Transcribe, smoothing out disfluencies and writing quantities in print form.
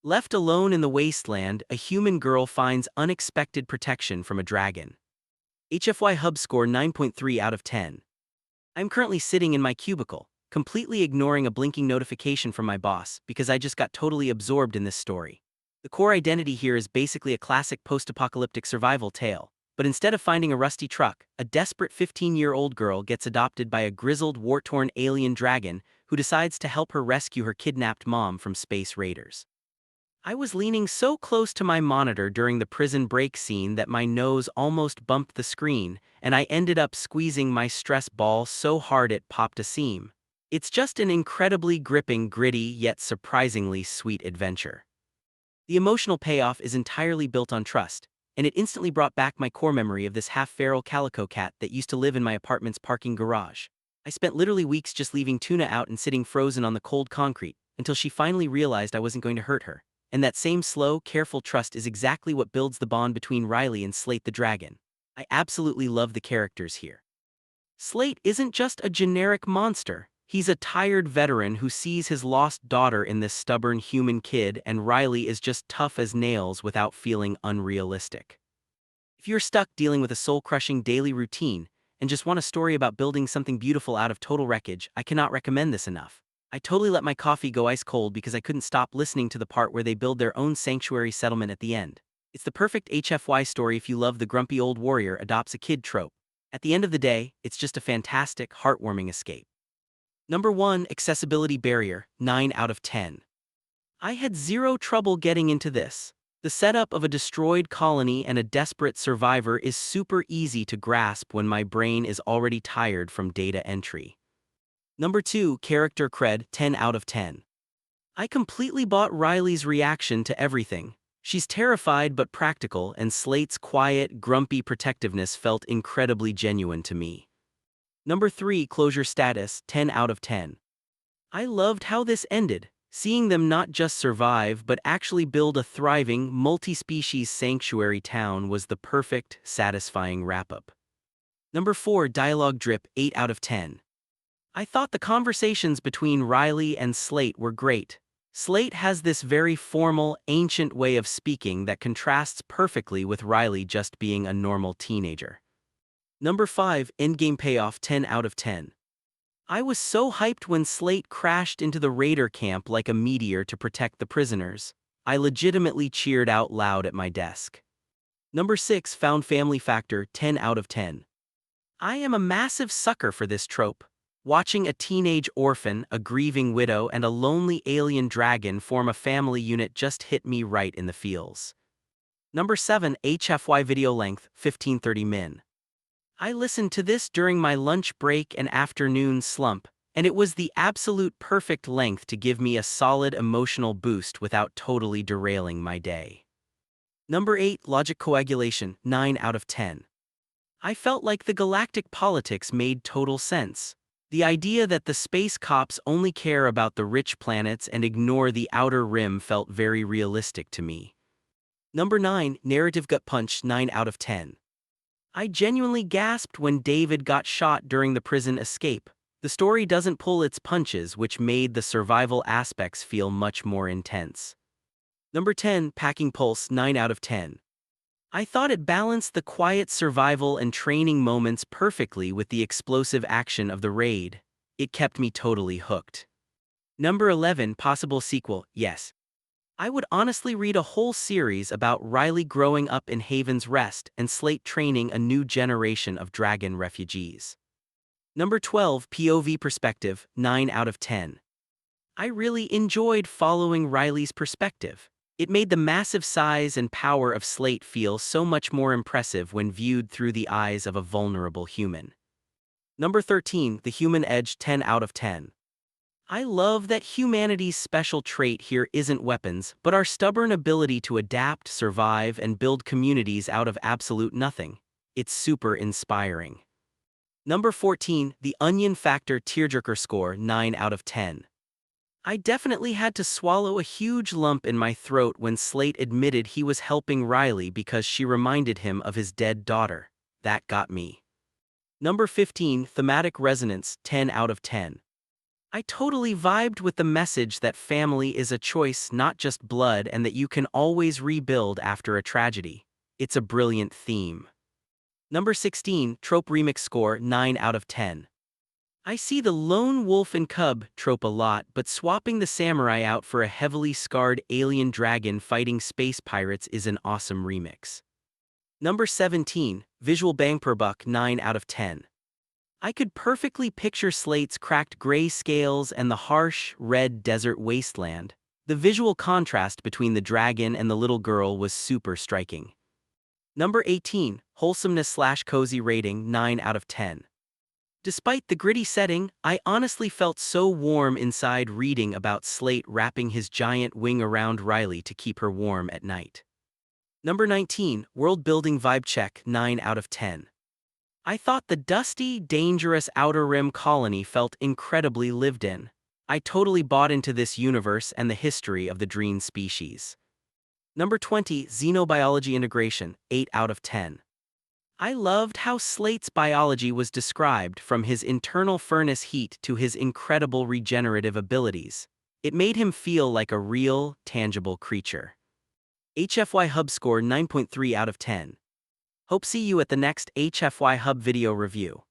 Left alone in the wasteland, a human girl finds unexpected protection from a dragon. HFY Hub score 9.3 out of 10. I'm currently sitting in my cubicle, completely ignoring a blinking notification from my boss because I just got totally absorbed in this story. The core identity here is basically a classic post-apocalyptic survival tale, but instead of finding a rusty truck, a desperate 15-year-old girl gets adopted by a grizzled, war-torn alien dragon who decides to help her rescue her kidnapped mom from space raiders. I was leaning so close to my monitor during the prison break scene that my nose almost bumped the screen, and I ended up squeezing my stress ball so hard it popped a seam. It's just an incredibly gripping, gritty, yet surprisingly sweet adventure. The emotional payoff is entirely built on trust, and it instantly brought back my core memory of this half-feral calico cat that used to live in my apartment's parking garage. I spent literally weeks just leaving Tuna out and sitting frozen on the cold concrete until she finally realized I wasn't going to hurt her. And that same slow, careful trust is exactly what builds the bond between Riley and Slate the dragon. I absolutely love the characters here. Slate isn't just a generic monster. He's a tired veteran who sees his lost daughter in this stubborn human kid, and Riley is just tough as nails without feeling unrealistic. If you're stuck dealing with a soul-crushing daily routine and just want a story about building something beautiful out of total wreckage, I cannot recommend this enough. I totally let my coffee go ice cold because I couldn't stop listening to the part where they build their own sanctuary settlement at the end. It's the perfect HFY story if you love the grumpy old warrior adopts a kid trope. At the end of the day, it's just a fantastic, heartwarming escape. Number 1, Accessibility Barrier, 9 out of 10. I had zero trouble getting into this. The setup of a destroyed colony and a desperate survivor is super easy to grasp when my brain is already tired from data entry. Number 2, Character Cred, 10 out of 10. I completely bought Riley's reaction to everything. She's terrified but practical, and Slate's quiet, grumpy protectiveness felt incredibly genuine to me. Number 3, Closure Status, 10 out of 10. I loved how this ended, seeing them not just survive but actually build a thriving, multi-species sanctuary town was the perfect, satisfying wrap-up. Number 4, Dialogue Drip, 8 out of 10. I thought the conversations between Riley and Slate were great. Slate has this very formal, ancient way of speaking that contrasts perfectly with Riley just being a normal teenager. Number 5, Endgame Payoff, 10 out of 10. I was so hyped when Slate crashed into the raider camp like a meteor to protect the prisoners. I legitimately cheered out loud at my desk. Number 6, Found Family Factor, 10 out of 10. I am a massive sucker for this trope. Watching a teenage orphan, a grieving widow, and a lonely alien dragon form a family unit just hit me right in the feels. Number 7, HFY Video Length, 1530 min. I listened to this during my lunch break and afternoon slump, and it was the absolute perfect length to give me a solid emotional boost without totally derailing my day. Number 8, Logic Coagulation, 9 out of 10. I felt like the galactic politics made total sense. The idea that the space cops only care about the rich planets and ignore the outer rim felt very realistic to me. Number 9, Narrative Gut Punch, 9 out of 10. I genuinely gasped when David got shot during the prison escape. The story doesn't pull its punches, which made the survival aspects feel much more intense. Number 10, Packing Pulse, 9 out of 10. I thought it balanced the quiet survival and training moments perfectly with the explosive action of the raid. It kept me totally hooked. Number 11, Possible Sequel, yes. I would honestly read a whole series about Riley growing up in Haven's Rest and Slate training a new generation of dragon refugees. Number 12, POV Perspective, 9 out of 10. I really enjoyed following Riley's perspective. It made the massive size and power of Slate feel so much more impressive when viewed through the eyes of a vulnerable human. Number 13, The Human Edge, 10 out of 10. I love that humanity's special trait here isn't weapons, but our stubborn ability to adapt, survive, and build communities out of absolute nothing. It's super inspiring. Number 14, The Onion Factor Tearjerker Score, 9 out of 10. I definitely had to swallow a huge lump in my throat when Slate admitted he was helping Riley because she reminded him of his dead daughter. That got me. Number 15, Thematic Resonance, 10 out of 10. I totally vibed with the message that family is a choice, not just blood, and that you can always rebuild after a tragedy. It's a brilliant theme. Number 16, Trope Remix score 9 out of 10. I see the lone wolf and cub trope a lot, but swapping the samurai out for a heavily scarred alien dragon fighting space pirates is an awesome remix. Number 17, Visual Bang Per Buck 9 out of 10. I could perfectly picture Slate's cracked gray scales and the harsh, red desert wasteland. The visual contrast between the dragon and the little girl was super striking. Number 18, Wholesomeness/Cozy rating 9 out of 10. Despite the gritty setting, I honestly felt so warm inside reading about Slate wrapping his giant wing around Riley to keep her warm at night. Number 19, World Building Vibe Check 9 out of 10. I thought the dusty, dangerous Outer Rim colony felt incredibly lived in. I totally bought into this universe and the history of the Dreen species. Number 20, Xenobiology Integration 8 out of 10. I loved how Slate's biology was described, from his internal furnace heat to his incredible regenerative abilities. It made him feel like a real, tangible creature. HFY Hub score 9.3 out of 10. Hope see you at the next HFY Hub video review.